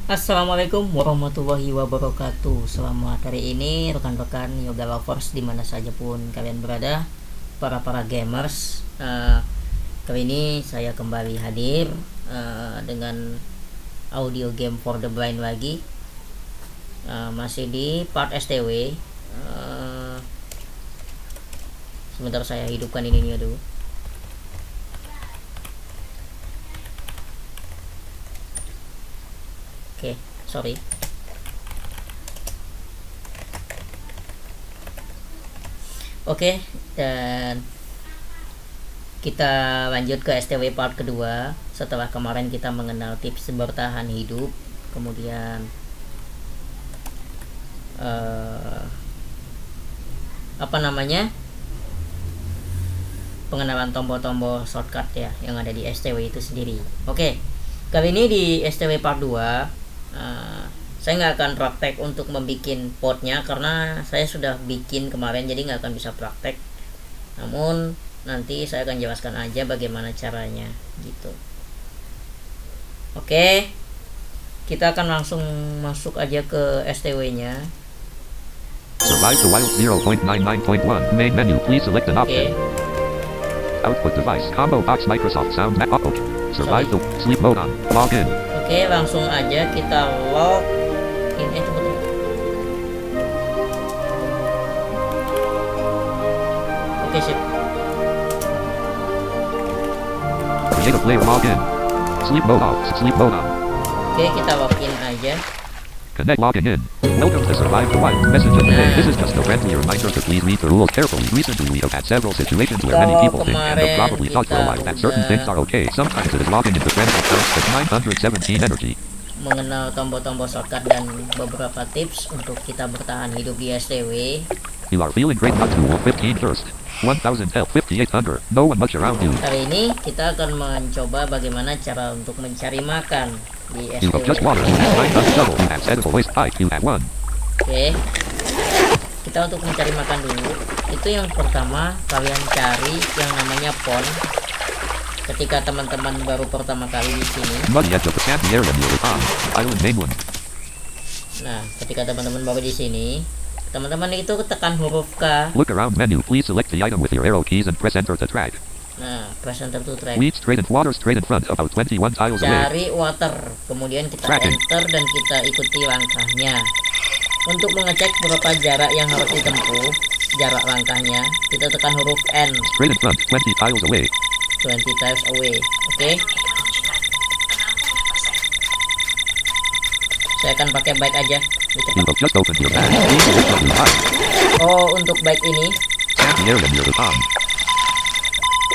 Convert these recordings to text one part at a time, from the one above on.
Assalamualaikum warahmatullahi wabarakatuh. Selamat hari ini rekan-rekan Yoga Lovers dimana saja pun kalian berada, para gamers. Kali ini saya kembali hadir dengan audio game for the blind lagi. Masih di part STW. Sebentar saya hidupkan ini dulu. Oke, sorry. Oke, dan kita lanjut ke STW part kedua. Setelah kemarin kita mengenal tips bertahan hidup, kemudian pengenalan tombol-tombol shortcut ya yang ada di STW itu sendiri. Oke, kali ini di STW part 2 saya nggak akan praktek untuk membuat portnya karena saya sudah bikin kemarin, jadi nggak akan bisa praktek. Namun nanti saya akan jelaskan aja bagaimana caranya gitu. Oke, kita akan langsung masuk aja ke STW nya. Survive the Wild 0.99.1 main menu, please select an option. Output device combo box Microsoft Sound Mac. Survive the sleep mode on. Log in. Oke, langsung aja kita log in. Tunggu. Oke, sip. Create a player, log in. Sleep mode off. Sleep mode on. Oke, kita login aja. Connect, logging in. Welcome to Survive the Wild. Message of the day. This is just a friendly reminder to please read the rules carefully. Recently we have had several situations where many people think and have probably thought for a while that certain things are okay. Sometimes it is logging into friends accounts with 917 energy. Mengenal tombol-tombol shortcut dan beberapa tips untuk kita bertahan hidup di STW. You are feeling great, not to 15 first. 1000 health, 5800. No one much around you. Hari ini kita akan mencoba bagaimana cara untuk mencari makan di You have just STW. water. 900 double. You have edible waste. You have 1. Oke, kita untuk mencari makan dulu. Itu yang pertama, kalian cari yang namanya pond. Ketika teman-teman baru pertama kali di sini. Muddy edge of the sandy area near the pond. Island mainland. Nah, ketika teman-teman baru di sini, teman-teman itu tekan huruf K. Look around menu. Please select the item with your arrow keys and press enter to track. Nah, press enter to track. Weed straight in water straight in front about 21 tiles away. Cari water, kemudian kita enter dan kita ikuti langkahnya. Untuk mengecek berapa jarak yang harus ditempuh, jarak langkahnya, kita tekan huruf N. Straight in front, 20 tiles away. 20 tiles away. Oke. Saya akan pakai bike aja. You have just opened your bag. Please select what you like. Oh, untuk bike ini, Sandy area near the pond.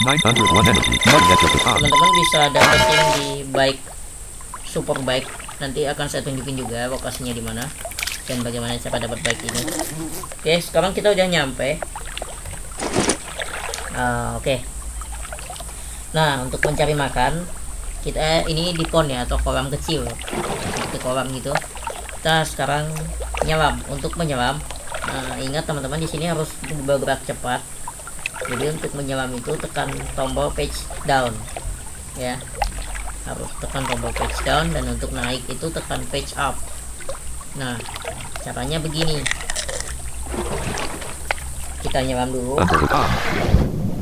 901 energy. Muddy edge of the pond. teman-teman bisa dapetin di bike, super bike. Nanti akan saya tunjukin juga lokasinya di mana dan bagaimana cara dapat bike ini. Oke, sekarang kita udah nyampe. Oke. Nah, untuk mencari makan, kita ini di pond ya, atau kolam kecil, seperti kolam gitu. Kita sekarang nyelam. Untuk menyelam, ingat teman-teman di sini harus bergerak cepat. Jadi untuk menyelam itu tekan tombol page down, ya. Harus tekan tombol page down, dan untuk naik itu tekan page up. Nah, caranya begini. Kita nyelam dulu. Under the pond.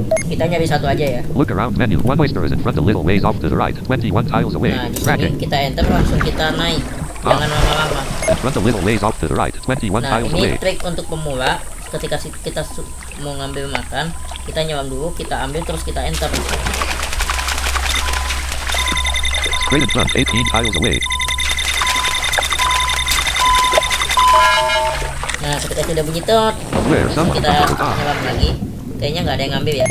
Kita nyari satu aja ya. Look around menu. One oyster is in front a little ways off to the right. 21 tiles away. Nah, di sini Tracking. kita enter, langsung kita naik. Jangan lama-lama. In front a little ways off to the right. 21 Nah, tiles ini away. trik untuk pemula. Ketika kita mau ngambil makan, kita nyelam dulu, kita ambil, terus kita enter. Straight in front, 18 tiles away. Nah, ketika sudah bunyi tot, Where someone kita under the pond. nyelam lagi. Kayaknya nggak ada yang ngambil ya.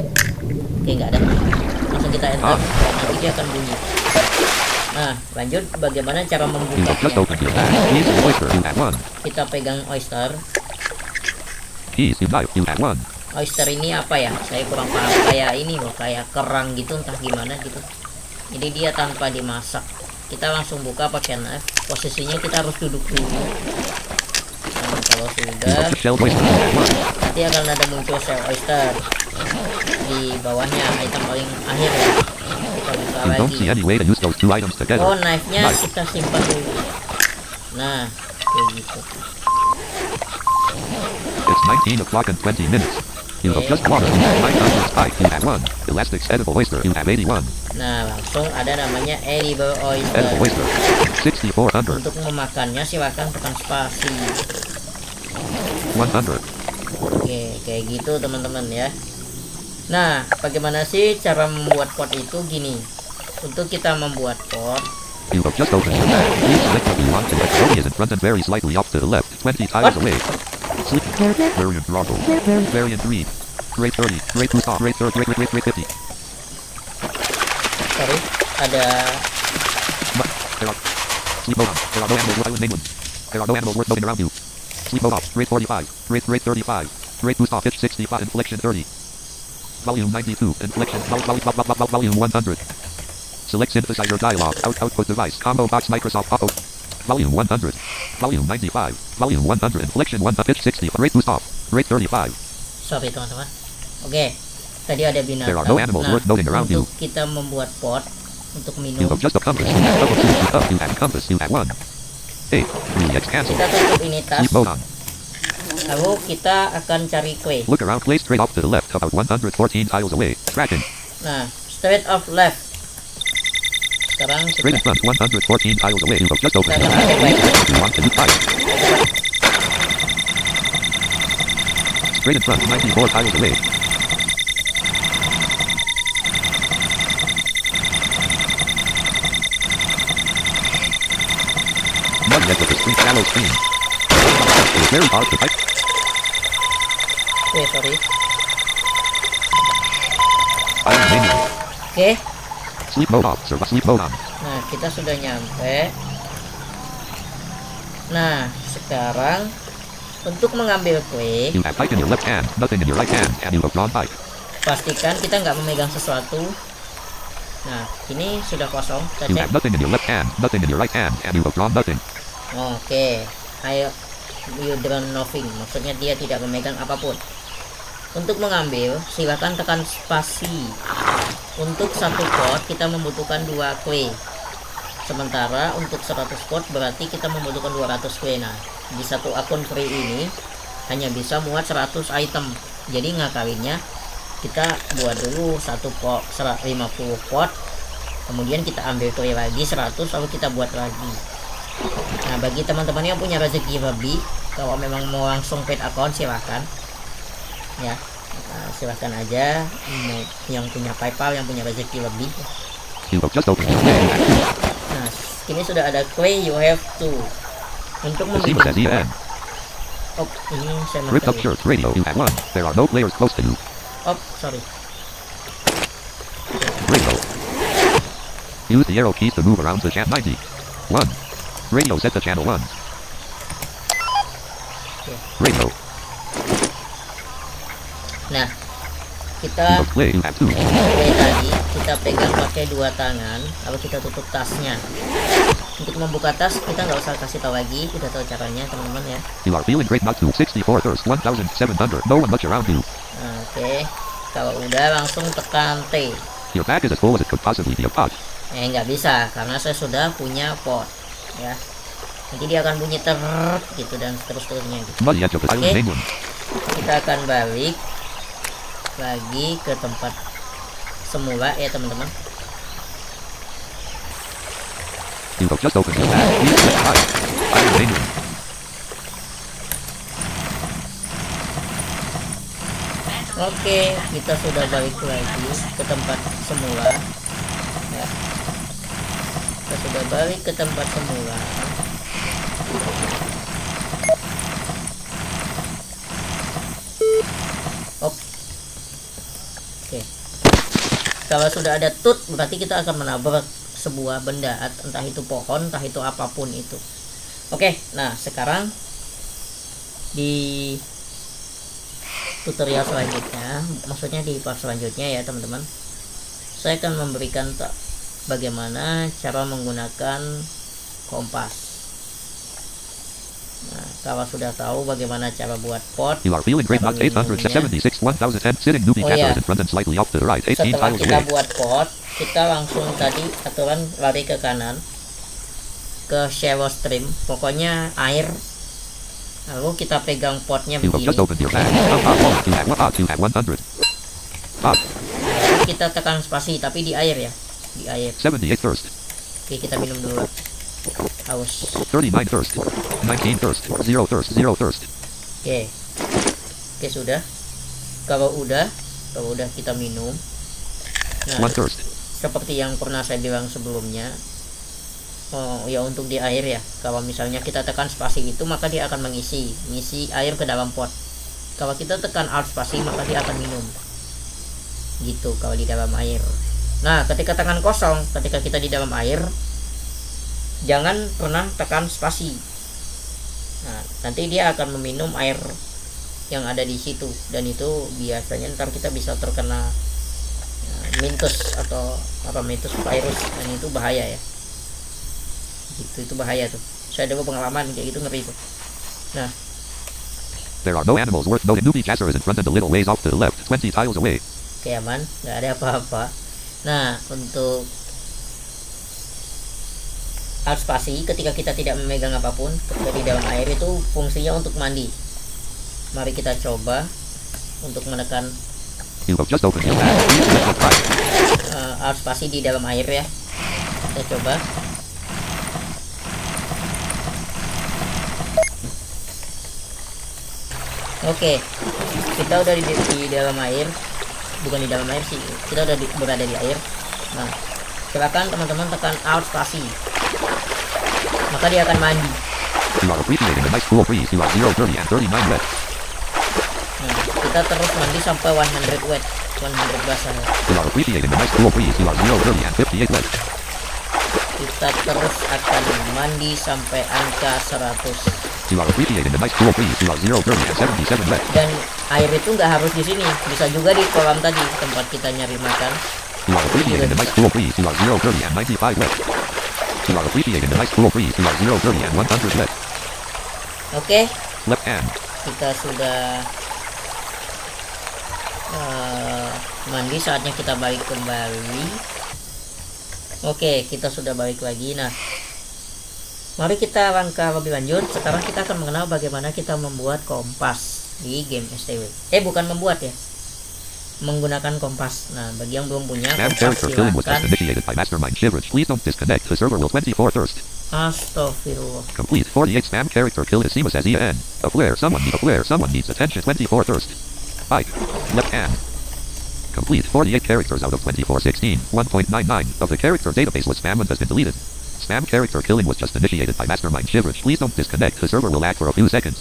Oke, nggak ada. Langsung kita enter. Nanti dia akan bunyi. Nah, lanjut bagaimana cara You have just membukanya. opened your bag. Keys and oyster. You have 1. Kita pegang oyster. Keys, you knife. You have 1. Oyster ini apa ya? Saya kurang paham. Kayak ini loh, kayak kerang gitu, entah gimana gitu. Jadi dia tanpa dimasak. Kita langsung buka pakai knife. Posisinya kita harus duduk dulu. Nah, kalau You sudah, have just shelled oyster. You have 1. nanti akan ada muncul shell oyster di bawahnya, item paling akhir ya. Kita buka You don't see lagi. any way to use those two items together. Oh, knife-nya Knife. kita simpan dulu. Nah, kayak gitu. It's 19 o'clock and 20 minutes. You have just water. You have 900 spike. You have 1. Elastics edible oyster. You have 81. Nah, langsung ada namanya edible Edible oyster. oyster. 6400. Untuk memakannya silahkan tekan spasi. 100. Oke, kayak gitu teman-teman ya. Nah, bagaimana sih cara membuat pot itu? Gini, untuk kita membuat pot, You have just opened your bag. Please select what you want to. Cody is in front and very slightly off to the left. 20 tiles away. Sleep. Variant throttle. Variant 3. Rate 30. Rate 2 top. Rate 30. Rate 50. sorry, ada There are. Sleep mode on. There are no animals. I would name one. There are no animals worth knowing around you. Sleep mode off. Rate 45. Rate 35. Rate 2 stop. Pitch 65. Inflection 30. Volume 92. Inflection. Volume 100. Select synthesizer dialog. Output device. Combo box Microsoft Auto. Volume 100. Volume 95. Volume 100. Inflection 1. Pitch 60. Rate 2 stop. Rate 35. sorry teman-teman. Oke, tadi ada binatang. There are no animals worth knowing around you. Untuk kita membuat pot untuk You minum, have just a compass. You have double 2. You up. You have compass. You have 1. 8. 3x cancel. kita tutup ini tas, Sleep mode on. lalu kita akan cari kue. Look around. Play straight off to the left. About 114 tiles away. Tracking. Nah, straight off left. Sekarang Straight in kita front. 114 tiles away. You have just opened. Kita akan ambil Please baik. select what you want to do. Fire. Straight in front. 94 tiles away. Mud edge of the screen. Shallow screen. It is very hard to type. sorry. Iron menu. Oke, Sleep mode off. Survive. Sleep mode on. nah kita sudah nyampe. Nah, sekarang untuk mengambil kue, You have pipe in your left hand. Nothing in your right hand. And you have drawn pipe. pastikan kita nggak memegang sesuatu. Nah, ini sudah kosong. Kita You cek. have nothing in your left hand. Nothing in your right hand. And you have drawn nothing. Oke, ayo, you draw nothing. Maksudnya dia tidak memegang apapun. Untuk mengambil, silakan tekan spasi. Untuk satu pot kita membutuhkan 2 kue. Sementara untuk 100 pot berarti kita membutuhkan 200 kue. Nah, di satu akun free ini hanya bisa muat 100 item. Jadi ngakalinnya kita buat dulu satu pot 150 pot. Kemudian kita ambil kue lagi 100, lalu kita buat lagi. Nah, bagi teman-teman yang punya rezeki lebih, kalau memang mau langsung paid account silahkan ya. Nah, silahkan aja yang punya PayPal, yang punya rezeki lebih. You have just opened your bag. Nah, ini sudah ada kue, you have to. Untuk The scene says membuat, EN. oh ini saya Ripped makan up ya. shirt. Radio. You have 1. There are no players close to you. Oh sorry. Radio. Use the arrow keys to move around the channel 90. 1. Radio set to channel 1. Radio. Nah, You kita have play. You have 2. kue tadi kita pegang pakai 2 tangan, lalu kita tutup tasnya. Untuk membuka tas kita nggak usah kasih tahu lagi, udah tahu caranya teman-teman ya. You are feeling great. Not to 64 thirst. 1,700. No one much around you. Nah, oke, kalau udah langsung tekan T. Your bag is as full as it could possibly be. A pot. Nggak bisa karena saya sudah punya pot ya. Nanti dia akan bunyi ter gitu dan seterusnya gitu. Muddy edge of the island. Oke. Name one. Kita akan balik lagi ke tempat semula ya teman-teman. You have just opened your bag. Please select 5. Iron name one. Oke, kita sudah balik lagi ke tempat semula ya. Kita sudah balik ke tempat semula. Oke, kalau sudah ada tut berarti kita akan menabrak sebuah benda, entah itu pohon, entah itu apapun itu. Oke, nah sekarang di tutorial selanjutnya, maksudnya di part selanjutnya ya teman-teman, saya akan memberikan bagaimana cara menggunakan kompas. Nah, kalau sudah tahu bagaimana cara buat pot, You are feeling great. cara Not 876. 1010. Sitting newbie Oh, catcher yeah. is in front and slightly off to the right. 18 setelah tiles kita away. buat pot, kita langsung tadi aturan lari ke kanan. ke shallow stream, pokoknya air. Lalu kita pegang potnya You have begini. just opened your bag. You have 100. Kita tekan spasi tapi di air ya, di air. 78 thirst. Oke, kita minum dulu. Haus. 39 thirst. 19 thirst. 0 thirst. 0 thirst. Oke. Oke, sudah. Kalau udah kita minum. Nah, 1 thirst. seperti yang pernah saya bilang sebelumnya, ya untuk di air ya, kalau misalnya kita tekan spasi itu maka dia akan mengisi air ke dalam pot. Kalau kita tekan alt spasi maka dia akan minum gitu kalau di dalam air. Nah, ketika tekan kosong, ketika kita di dalam air, jangan pernah tekan spasi. Nah, nanti dia akan meminum air yang ada di situ, dan itu biasanya ntar kita bisa terkena mintus atau apa, mintus virus, dan itu bahaya ya. Itu bahaya tuh. Saya ada pengalaman kayak gitu, ngeri tuh. Nah, There are no animals worth noting. Newbie Chasser is in front and a little ways off to the left, 20 tiles away. oke, aman, nggak ada apa-apa. Nah, untuk alt spasi ketika kita tidak memegang apapun, ketika di dalam air itu fungsinya untuk mandi. Mari kita coba untuk menekan You have just opened your bag. Please select your prize. alt spasi di dalam air ya. Kita coba. Oke, kita udah di dalam air, bukan di dalam air sih, kita udah berada di air. Nah, silakan teman-teman tekan alt spasi, maka dia akan mandi. You are appreciating the nice cool breeze. You are 0, 30 and 39 wet. Nah, kita terus mandi sampai 100 wet, 100 basah. You are appreciating the nice cool breeze. You are 0, 30 and 58 wet. Kita terus akan mandi sampai angka 100. You are appreciating the nice cool breeze. You are 0, 30 and 77 wet. Dan air itu nggak harus di sini, bisa juga di kolam tadi tempat kita nyari makan. You are appreciating the nice cool breeze. You are 0, 30 and 95 wet. You are appreciating the nice cool breeze. You are 0, 30 and 100 wet. Oke, Left hand. kita sudah mandi, saatnya kita balik kembali. Oke, kita sudah balik lagi. Nah, mari kita langkah lebih lanjut. Sekarang kita akan mengenal bagaimana kita membuat kompas di game STW. Bukan membuat ya, menggunakan kompas. Nah, bagi yang belum punya Spam kompas, character killing was just silakan. initiated by Mastermind Shivrich. Please don't disconnect. The server will 24 thirst. Astagfirullah. Complete 48 spam character kill is seamless as EN. A flare. Someone needs attention. 24 thirst. Ike. Left hand. Complete 48 characters out of 24. 16. 1.99 of the character database was spam and has been deleted. Spam character killing was just initiated by Mastermind Shivrich. Please don't disconnect. The server will lag for a few seconds.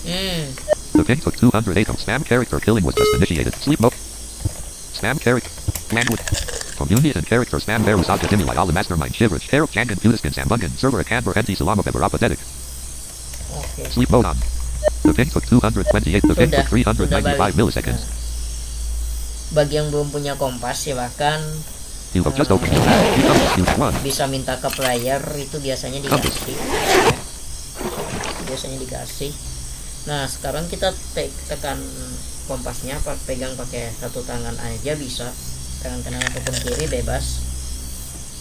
The ping took 208 of spam character killing was just initiated. Sleep mode. Spam character. Language. Community and character spam bear usage stimuli all the Mastermind Shivrich. Hair Jangan Puliskin Sambungan. Server at Canberra NT Salama Beber apathetic. Oke. Sleep mode on. The ping took 228. The ping Sudah, took 395 balik. milliseconds. Nah, bagi yang belum punya kompas, silahkan You have just opened your bag. You have one. bisa minta ke player, itu biasanya dikasih. Biasanya dikasih. Nah, sekarang kita tekan kompasnya, pegang pakai satu tangan aja bisa, tangan kanan ataupun kiri bebas.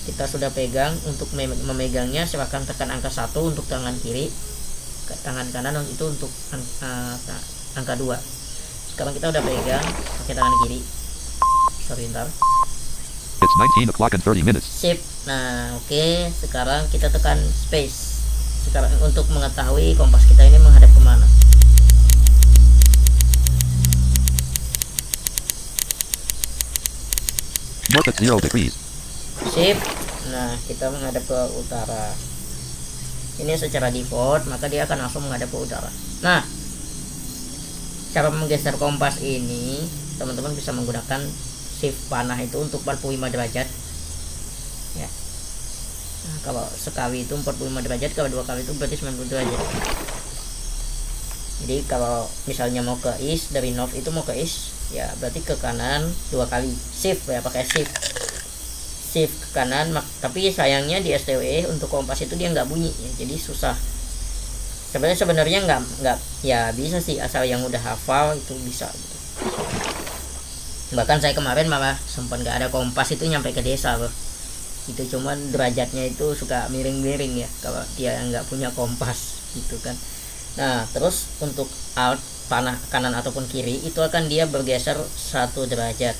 Kita sudah pegang. Untuk memegangnya silahkan tekan angka 1 untuk tangan kiri, tangan kanan itu untuk angka 2. Sekarang kita udah pegang pakai tangan kiri. Sebentar. It's 19 o'clock and 30 minutes. Sip. Nah, oke. Sekarang kita tekan space. Sekarang untuk mengetahui kompas kita ini menghadap kemana. North at 0 degrees. Sip. Nah, kita menghadap ke utara. Ini secara default, maka dia akan langsung menghadap ke utara. Nah, cara menggeser kompas ini, teman-teman bisa menggunakan shift panah itu untuk 45 derajat. Ya. Nah, kalau sekali itu 45 derajat, kalau 2 kali itu berarti 90 derajat. Jadi kalau misalnya mau ke east, dari north itu mau ke east, ya berarti ke kanan 2 kali. Shift ya, pakai shift. Shift ke kanan, tapi sayangnya di STW untuk kompas itu dia nggak bunyi ya, jadi susah. Sebenarnya nggak ya, bisa sih asal yang udah hafal itu bisa gitu. Bahkan saya kemarin malah sempat nggak ada kompas itu nyampe ke desa loh. itu, cuman derajatnya itu suka miring-miring ya kalau dia nggak punya kompas gitu kan. Nah terus untuk alt panah kanan ataupun kiri itu akan dia bergeser 1 derajat.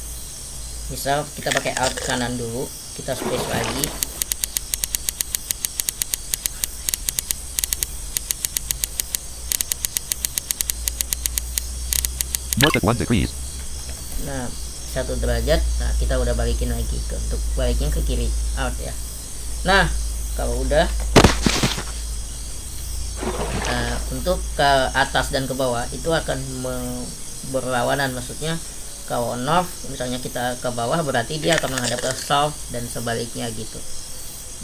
Misal kita pakai alt kanan dulu, kita space lagi, north at 1 degrees. nah 1 derajat. Nah kita udah balikin lagi untuk baliknya ke kiri, alt ya. Nah kalau udah untuk ke atas dan ke bawah itu akan berlawanan, maksudnya kalau north misalnya kita ke bawah berarti dia akan menghadap ke south dan sebaliknya gitu.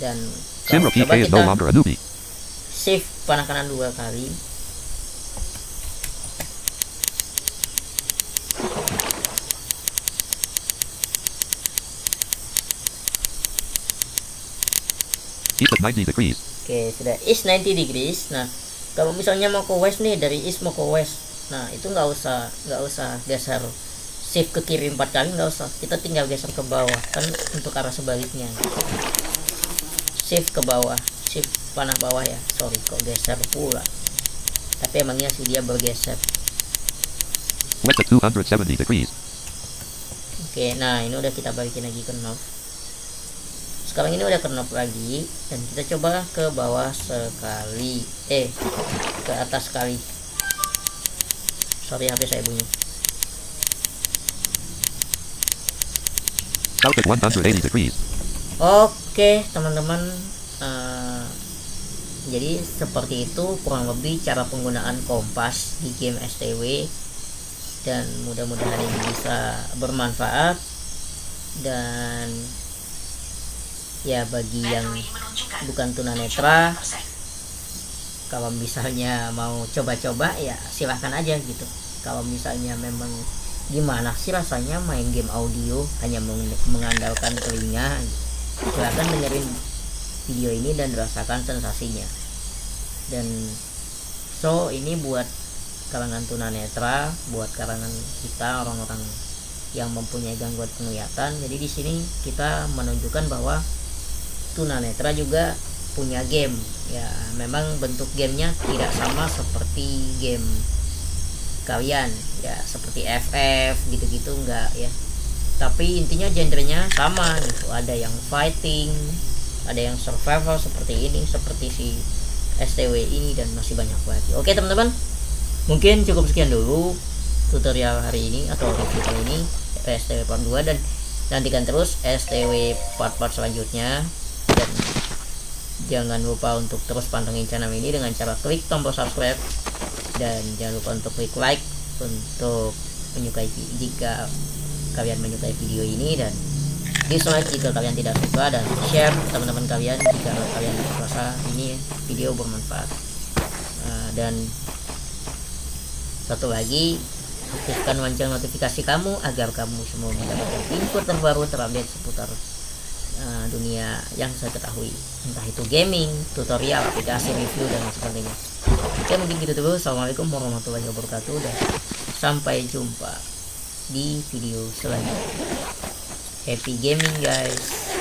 Dan Simro coba PK is no kita longer a newbie. shift panah kanan 2 kali, East at 90 degrees. oke sudah east 90 degrees. Nah kalau misalnya mau ke west nih, dari east mau ke west, nah itu nggak usah geser shift ke kiri 4 kali, nggak usah, kita tinggal geser ke bawah kan untuk arah sebaliknya. Shift ke bawah, shift panah bawah ya, sorry kok geser pula, tapi emangnya sih dia bergeser. West at 270 degrees. Oke nah ini udah kita balikin lagi ke knob. Sekarang ini udah ke knob lagi, dan kita coba ke bawah sekali, ke atas sekali. Sorry HP saya bunyi. South at 180 degrees. Oke teman-teman, jadi seperti itu kurang lebih cara penggunaan kompas di game STW, dan mudah-mudahan ini bisa bermanfaat. Dan ya bagi yang bukan tunanetra, kalau misalnya mau coba-coba ya silahkan aja gitu. Kalau misalnya memang gimana sih rasanya main game audio hanya mengandalkan telinga, silahkan dengerin video ini dan rasakan sensasinya. Dan so ini buat kalangan tunanetra, buat kalangan kita orang-orang yang mempunyai gangguan penglihatan. Jadi di sini kita menunjukkan bahwa tunanetra juga punya game ya. Memang bentuk gamenya tidak sama seperti game kalian ya, seperti FF gitu-gitu enggak ya, tapi intinya genrenya sama gitu. Ada yang fighting, ada yang survival seperti ini, seperti si STW ini, dan masih banyak lagi. Oke teman-teman, mungkin cukup sekian dulu tutorial hari ini atau review kali ini STW part 2, dan nantikan terus STW part-part selanjutnya. Dan jangan lupa untuk terus pantengin channel ini dengan cara klik tombol subscribe, dan jangan lupa untuk klik like untuk menyukai jika kalian menyukai video ini, dan dislike jika kalian tidak suka, dan share teman-teman kalian jika kalian merasa ini video bermanfaat. Dan satu lagi, aktifkan lonceng notifikasi kamu agar kamu semua mendapatkan info terbaru terupdate seputar dunia yang saya ketahui, entah itu gaming, tutorial, aplikasi, review, dan sebagainya. Oke mungkin gitu dulu. Assalamualaikum warahmatullahi wabarakatuh, dan sampai jumpa di video selanjutnya. Happy gaming guys.